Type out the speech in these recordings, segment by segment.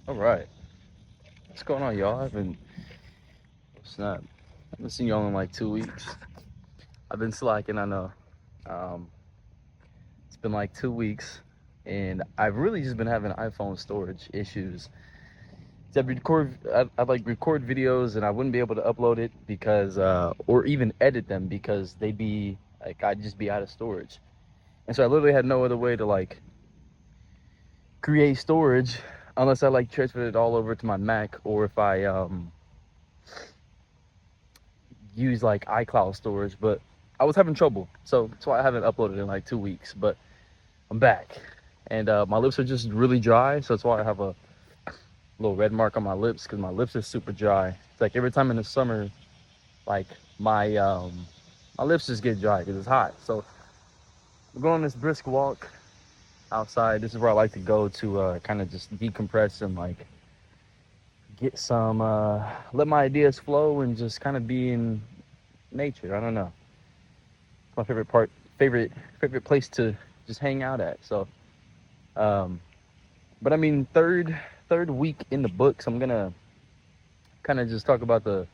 All right. What's going on, y'all? Snap. I haven't seen y'all in like 2 weeks. I've been slacking, I know. Um, it's been like 2 weeks, and I've really just been having iPhone storage issues. So I'd like record videos, and I wouldn't be able to upload it because, or even edit them because they'd be like, I'd just be out of storage. And so I literally had no other way to like create storage unless I like transferred it all over to my Mac, or if I use like iCloud storage, but I was having trouble. So that's why I haven't uploaded in like 2 weeks, but I'm back. And my lips are just really dry. So that's why I have a little red mark on my lips, because my lips are super dry. It's like every time in the summer, like my lips just get dry because it's hot. So we're going on this brisk walk outside. This is where I like to go to kind of just decompress and like get some let my ideas flow and just kind of be in nature. I don't know. It's my favorite place to just hang out at. So, um, but I mean, third week in the books. I'm gonna kind of just talk about the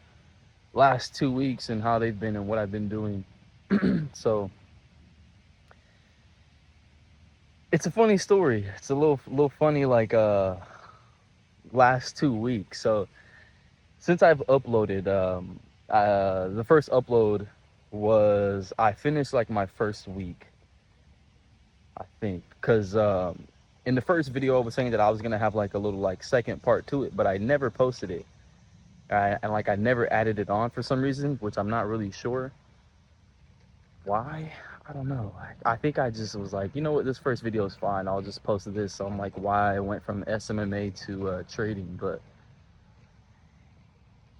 last 2 weeks and how they've been and what I've been doing. So it's a funny story. It's a little funny, like last 2 weeks. So since I've uploaded, the first upload was I finished like my first week, I think, because in the first video I was saying that I was gonna have like a little like second part to it, but I never posted it. And like I never added it on for some reason, which I'm not really sure why. I don't know. I think I just was like, you know what, this first video is fine. I'll just post this. So I'm like, why I went from SMMA to trading, but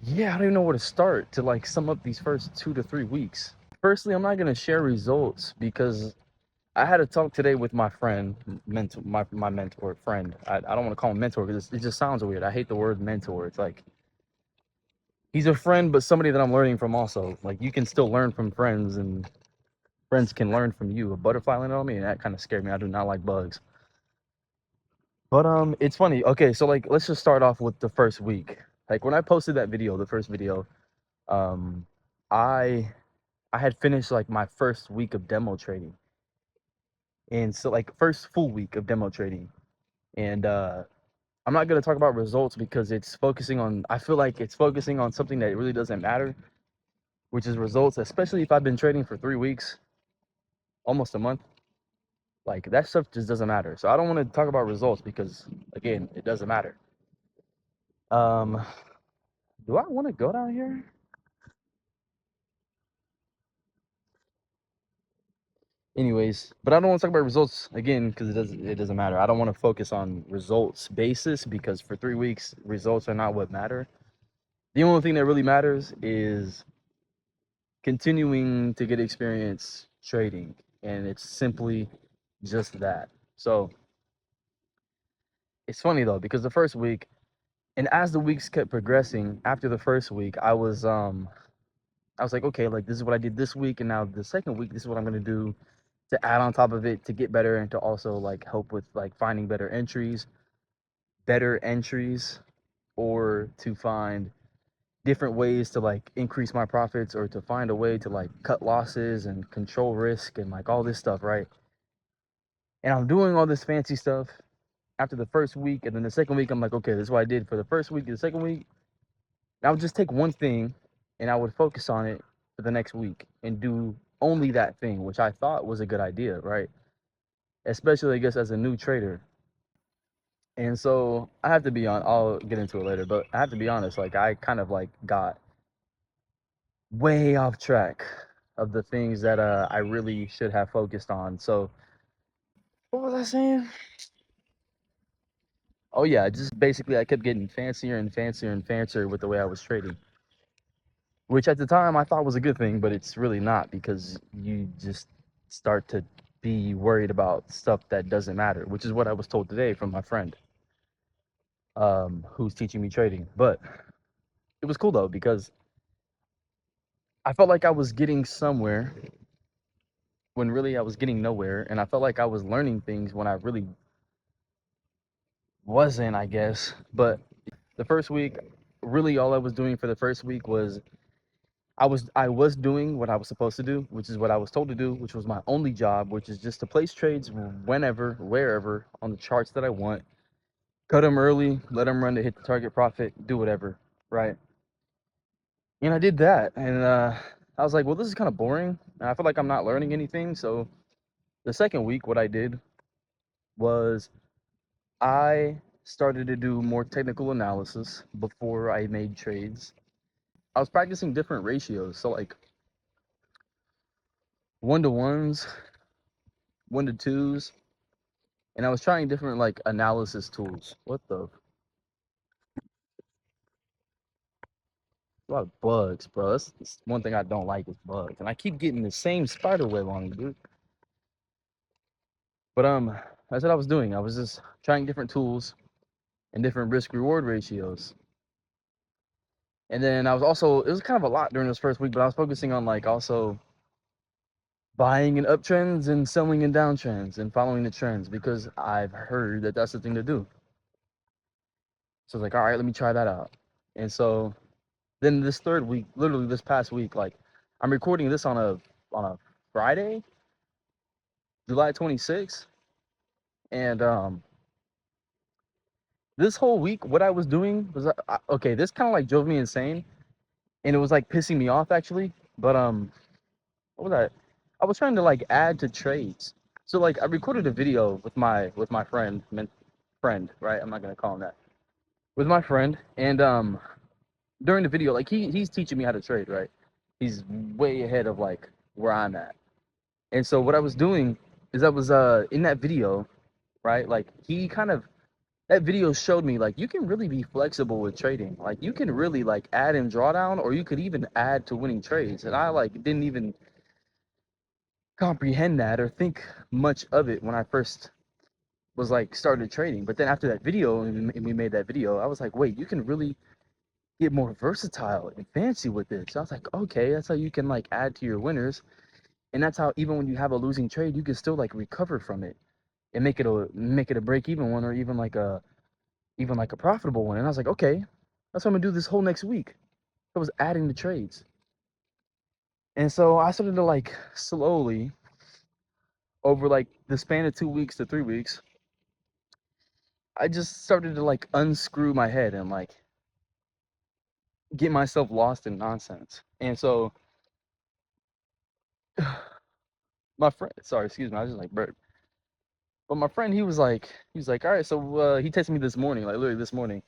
yeah, I don't even know where to start to like sum up these first 2 to 3 weeks. Firstly, I'm not gonna share results because I had a talk today with my friend, my mentor friend. I don't want to call him mentor because it just sounds weird. I hate the word mentor. It's like he's a friend, but somebody that I'm learning from also. Like you can still learn from friends, and friends can learn from you. A butterfly landed on me, and that kind of scared me. I do not like bugs. But it's funny. Okay, so like let's just start off with the first week. Like when I posted that video, the first video, um, I I had finished like my first week of demo trading, and so like first full week of demo trading, and I'm not gonna talk about results because it's focusing on. I feel like it's focusing on something that really doesn't matter, which is results. Especially if I've been trading for 3 weeks, almost a month. Like that stuff just doesn't matter. So I don't want to talk about results because again, it doesn't matter. Um, do I want to go down here? Anyways, but I don't want to talk about results again because it doesn't matter. I don't want to focus on results basis because for 3 weeks, results are not what matter. The only thing that really matters is continuing to get experience trading, and it's simply just that. So it's funny though because the first week, and as the weeks kept progressing after the first week, I was like, okay, like this is what I did this week, and now the second week, this is what I'm gonna do to add on top of it to get better and to also like help with like finding better entries, or to find different ways to like increase my profits, or to find a way to like cut losses and control risk and like all this stuff, right? And I'm doing all this fancy stuff after the first week, and then the second week I'm like, okay, this is what I did for the first week. The second week, I would just take one thing and I would focus on it for the next week and do only that thing, which I thought was a good idea, right? Especially I guess as a new trader. And so I have to be on, I'll get into it later, but I have to be honest, like I kind of like got way off track of the things that I really should have focused on. So what was I saying? Oh yeah, just basically I kept getting fancier and fancier and fancier with the way I was trading, which at the time I thought was a good thing, but it's really not because you just start to be worried about stuff that doesn't matter, which is what I was told today from my friend who's teaching me trading. But it was cool though because I felt like I was getting somewhere when really I was getting nowhere, and I felt like I was learning things when I really wasn't, I guess. But the first week, really all I was doing for the first week was I was doing what I was supposed to do, which is what I was told to do, which was my only job, which is just to place trades whenever, wherever on the charts that I want, cut them early, let them run to hit the target profit, do whatever, right? And I did that, and I was like, well, this is kind of boring, and I feel like I'm not learning anything. So the second week, what I did was I started to do more technical analysis before I made trades. I was practicing different ratios, so like 1-to-1s, 1-to-2s, and I was trying different like analysis tools. What the? A lot of bugs, bro. That's one thing I don't like is bugs, and I keep getting the same spider web on me, dude. But that's what I was doing. I was just trying different tools and different risk reward ratios. And then I was also, it was kind of a lot during this first week, but I was focusing on like also buying in uptrends and selling in downtrends and following the trends because I've heard that that's the thing to do. So I was like, all right, let me try that out. And so then this third week, literally this past week, like I'm recording this on a Friday, July 26th, and this whole week, what I was doing was okay. This kind of like drove me insane, and it was like pissing me off actually. But what was that? I was trying to like add to trades. So like I recorded a video with my friend, right? I'm not gonna call him that. With my friend, and during the video, like he's teaching me how to trade, right? He's way ahead of like where I'm at. And so what I was doing is I was in that video, right? Like he kind of that video showed me like you can really be flexible with trading. Like you can really like add in drawdown, or you could even add to winning trades. And I like didn't even comprehend that or think much of it when I first was like started trading. But then after that video and we made that video, I was like, wait, you can really get more versatile and fancy with this. So I was like, okay, that's how you can like add to your winners. And that's how even when you have a losing trade, you can still like recover from it and make it a break even one, or even like a profitable one. And I was like, okay, that's what I'm gonna do this whole next week. I was adding the trades. And so I started to like slowly over like the span of 2 weeks to 3 weeks, I just started to like unscrew my head and like get myself lost in nonsense. And so my friend, sorry, excuse me, I was just like burp. But my friend, he was like, all right, so he texted me this morning, like literally this morning,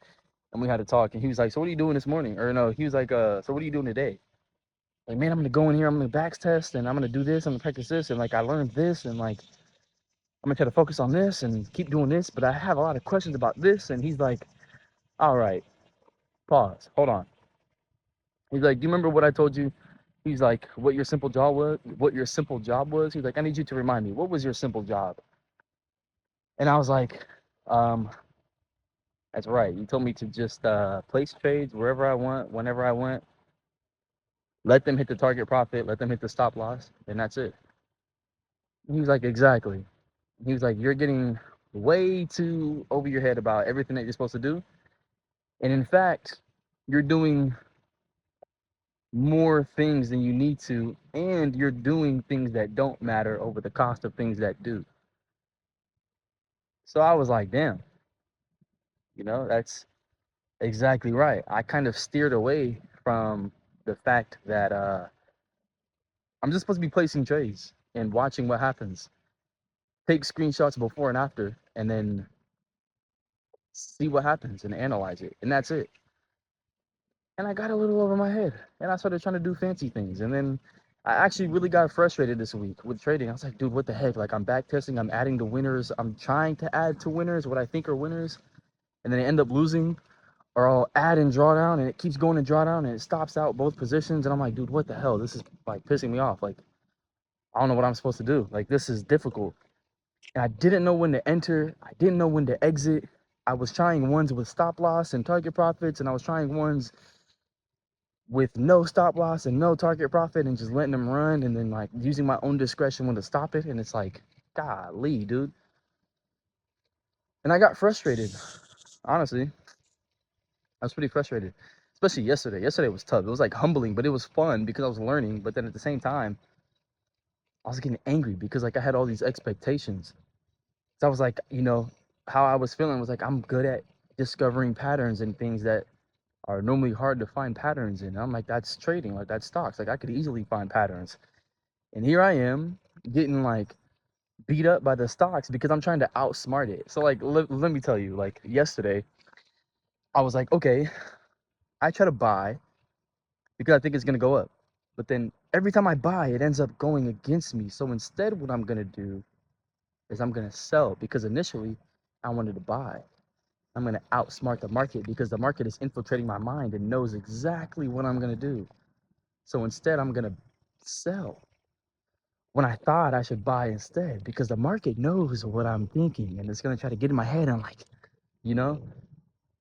and we had a talk. And he was like, so what are you doing this morning? Or no, he was like, so what are you doing today? Like, man, I'm gonna go in here, I'm gonna backtest, and I'm gonna do this, I'm gonna practice this, and like I learned this, and like I'm gonna try to focus on this and keep doing this, but I have a lot of questions about this. And he's like, all right, pause, hold on. He's like, do you remember what I told you? He's like, what your simple job was? What your simple job was? He's like, I need you to remind me, what was your simple job? And I was like, um, that's right. You told me to just place trades wherever I want, whenever I want, let them hit the target profit, let them hit the stop loss, and that's it. And he was like, exactly. He was like, you're getting way too over your head about everything that you're supposed to do. And in fact, you're doing more things than you need to, and you're doing things that don't matter over the cost of things that do. So I was like, damn, that's exactly right. I kind of steered away from the fact that I'm just supposed to be placing trades and watching what happens. Take screenshots before and after, and then see what happens and analyze it. And that's it. And I got a little over my head, and I started trying to do fancy things. And then I actually really got frustrated this week with trading. I was like, dude, what the heck? Like, I'm back testing, I'm adding to winners, I'm trying to add to winners what I think are winners, and then I end up losing, or I'll add in drawdown, and it keeps going in drawdown, and it stops out both positions. And I'm like, dude, what the hell? This is like pissing me off. Like, I don't know what I'm supposed to do. Like, this is difficult. And I didn't know when to enter, I didn't know when to exit. I was trying ones with stop loss and target profits, and I was trying ones with no stop loss and no target profit and just letting them run, and then like using my own discretion when to stop it. And it's like, golly, dude. And I got frustrated. honestly. I was pretty frustrated, especially yesterday. Yesterday was tough. It was like humbling, but it was fun because I was learning. But then at the same time, I was getting angry because like I had all these expectations. So I was like, you know, how I was feeling was like I'm good at discovering patterns and things that are normally hard to find patterns in. I'm like, that's trading, like that's stocks. Like I could easily find patterns. And here I am getting like beat up by the stocks because I'm trying to outsmart it. So like let me tell you, like yesterday, I was like, okay, I try to buy because I think it's gonna go up. But then every time I buy, it ends up going against me. So instead, what I'm gonna do is I'm gonna sell because initially I wanted to buy. I'm gonna outsmart the market because the market is infiltrating my mind and knows exactly what I'm gonna do. So instead, I'm gonna sell when I thought I should buy instead because the market knows what I'm thinking and it's gonna try to get in my head. I'm like, you know,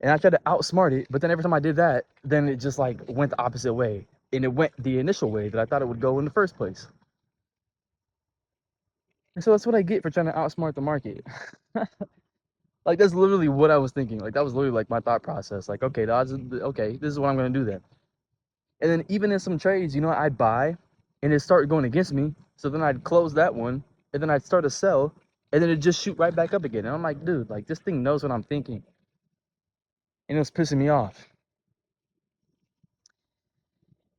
and I tried to outsmart it, but then every time I did that, then it just like went the opposite way, and it went the initial way that I thought it would go in the first place. And so that's what I get for trying to outsmart the market. Like that's literally what I was thinking. Like that was literally like my thought process. Like, okay, the odds, okay, this is what I'm gonna do then. And then even in some trades, you know, I'd buy, and it started going against me. So then I'd close that one, and then I'd start to sell, and then it just shoot right back up again. And I'm like, dude, like this thing knows what I'm thinking, and it was pissing me off.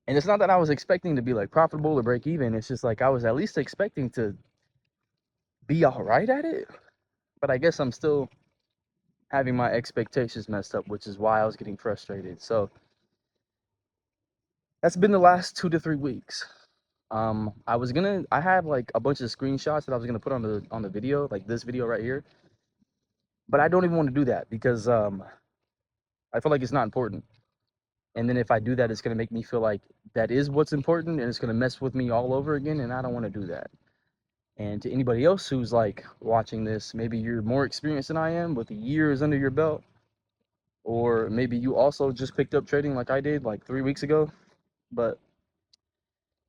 And it's not that I was expecting to be like profitable or break even. It's just like I was at least expecting to be all right at it. But I guess I'm still having my expectations messed up, which is why I was getting frustrated. So that's been the last 2 to 3 weeks. I have like a bunch of screenshots that I was gonna put on the video, like this video right here. But I don't even want to do that because I feel like it's not important. And then if I do that, it's gonna make me feel like that is what's important, and it's gonna mess with me all over again, and I don't want to do that. And to anybody else who's like watching this, maybe you're more experienced than I am with years under your belt, or maybe you also just picked up trading like I did like 3 weeks ago. But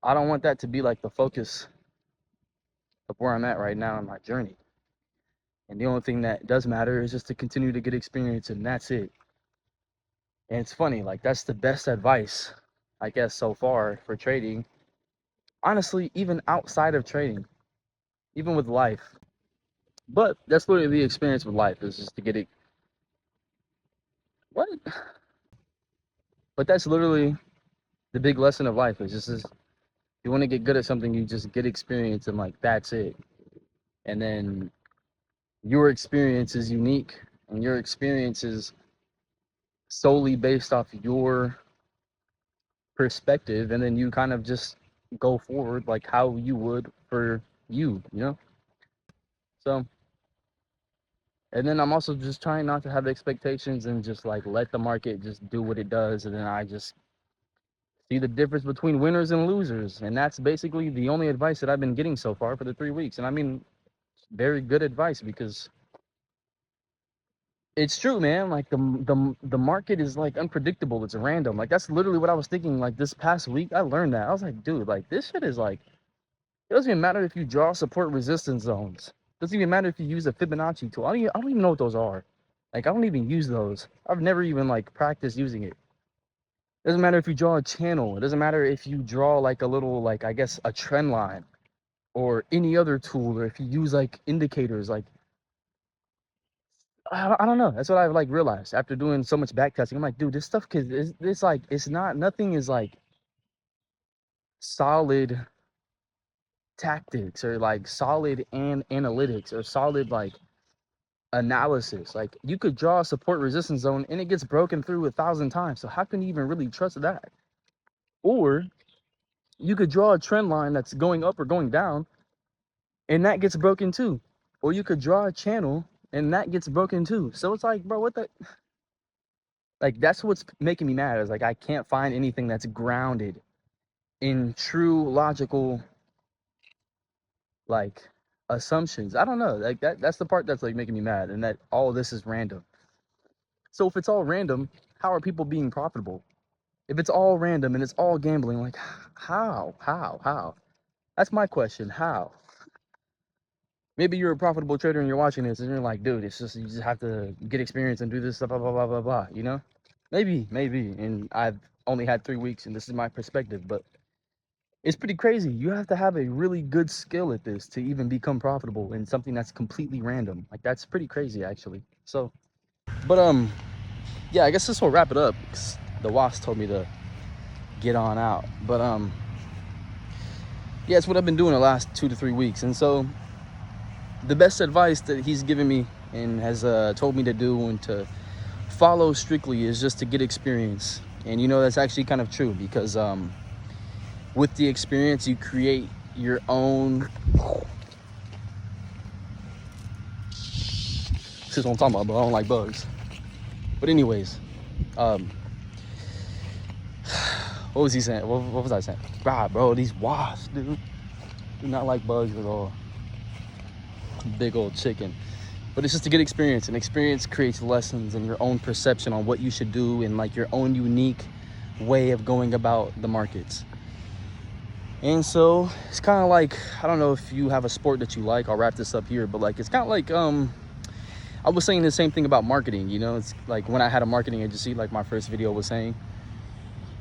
I don't want that to be like the focus of where I'm at right now in my journey. And the only thing that does matter is just to continue to get experience, and that's it. And it's funny, like that's the best advice, I guess, so far for trading. Honestly, even outside of trading, even with life. But that's literally the experience with life is just to get it. What? But that's literally the big lesson of life is just is you want to get good at something, you just get experience, and like that's it. And then your experience is unique, and your experience is solely based off your perspective, and then you kind of just go forward like how you would for you know. So, and then I'm also just trying not to have expectations and just like let the market just do what it does, and then I just see the difference between winners and losers. And that's basically the only advice that I've been getting so far for the 3 weeks. And I mean, very good advice because it's true, man. Like the market is like unpredictable. It's random. Like that's literally what I was thinking. Like this past week, I learned that. I was like, dude, like this shit is like, it doesn't even matter if you draw support resistance zones. It doesn't even matter if you use a Fibonacci tool. I don't even know what those are. Like I don't even use those. I've never even like practiced using it. It doesn't matter if you draw a channel. It doesn't matter if you draw like a little, like I guess a trend line or any other tool, or if you use like indicators. Like I don't know. That's what I've like realized after doing so much back testing. I'm like, dude, this stuff could it's like it's not, nothing is like solid tactics or like solid and analytics or solid like analysis. Like you could draw a support resistance zone and it gets broken through 1,000 times. So how can you even really trust that? Or you could draw a trend line that's going up or going down and that gets broken too. Or you could draw a channel and that gets broken too. So it's like, bro, what the, like that's what's making me mad is like I can't find anything that's grounded in true logical like assumptions. I don't know. Like that's the part that's like making me mad, and that all of this is random. So if it's all random, how are people being profitable? If it's all random and it's all gambling, like how? That's my question. How? maybe you're a profitable trader and you're watching this and you're like, dude, it's just, you just have to get experience and do this stuff, blah, blah, blah, blah, blah, you know? Maybe. And I've only had 3 weeks and this is my perspective, but it's pretty crazy. You have to have a really good skill at this to even become profitable in something that's completely random. Like, that's pretty crazy, actually. So, but, yeah, I guess this will wrap it up, 'cause the wasp told me to get on out. But, yeah, it's what I've been doing the last 2 to 3 weeks. And so the best advice that he's given me and has told me to do and to follow strictly is just to get experience. And, you know, that's actually kind of true, because, with the experience, you create your own. This is what I'm talking about, but I don't like bugs. But anyways, what was he saying? What was I saying? God, bro, these wasps, dude, do not like bugs at all. Big old chicken. But it's just a good experience, and experience creates lessons and your own perception on what you should do and like your own unique way of going about the markets. And so it's kind of like, I don't know if you have a sport that you like, I'll wrap this up here, but like, it's kind of like, I was saying the same thing about marketing, you know, it's like when I had a marketing agency, like my first video was saying,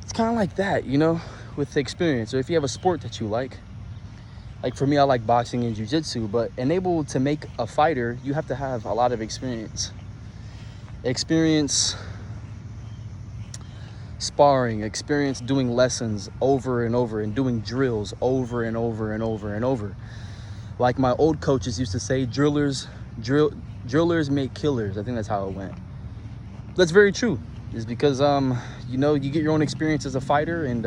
it's kind of like that, you know, with experience. Or if you have a sport that you like for me, I like boxing and jiu-jitsu, but able to make a fighter, you have to have a lot of experience. Sparring, experience doing lessons over and over and doing drills over and over and over and over. Like my old coaches used to say, drillers make killers. I think that's how it went. That's very true. Is because you know, you get your own experience as a fighter, and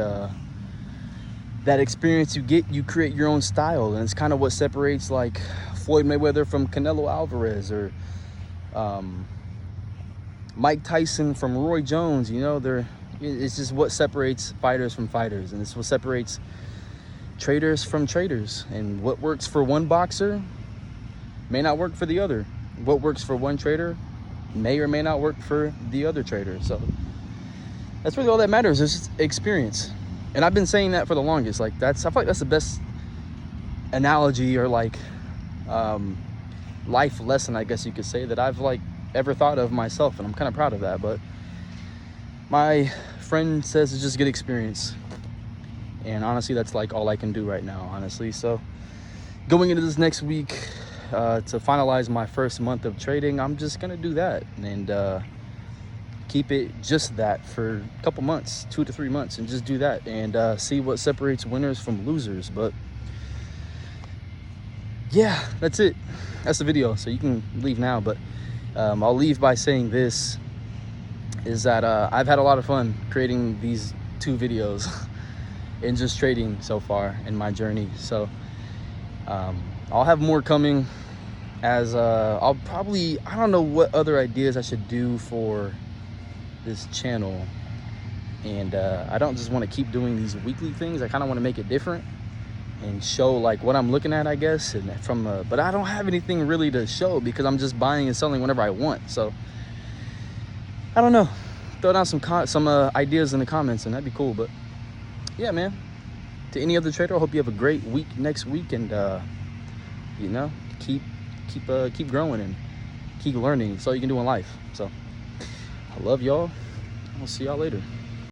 that experience you get, you create your own style, and it's kind of what separates like Floyd Mayweather from Canelo Alvarez, or Mike Tyson from Roy Jones. You know, it's just what separates fighters from fighters, and it's what separates traders from traders. And what works for one boxer may not work for the other. What works for one trader may or may not work for the other trader. So that's really all that matters, is just experience. And I've been saying that for the longest. Like, I feel like that's the best analogy, or like life lesson, I guess you could say, that I've like ever thought of myself, and I'm kind of proud of that. But my friend says it's just good experience, and honestly, that's like all I can do right now, honestly. So going into this next week, to finalize my first month of trading, I'm just gonna do that and keep it just that for a couple months, 2 to 3 months, and just do that and see what separates winners from losers. But yeah, that's it. That's the video, so you can leave now. But I'll leave by saying this, is that I've had a lot of fun creating these 2 videos and just trading so far in my journey. So I'll have more coming, as I'll probably, I don't know what other ideas I should do for this channel. And I don't just want to keep doing these weekly things. I kind of want to make it different and show like what I'm looking at, I guess. And but I don't have anything really to show, because I'm just buying and selling whenever I want. So I don't know, throw down some ideas in the comments, and that'd be cool. But yeah, man, to any other trader, I hope you have a great week next week, and you know, keep growing and keep learning. It's all you can do in life. So I love y'all. I'll see y'all later.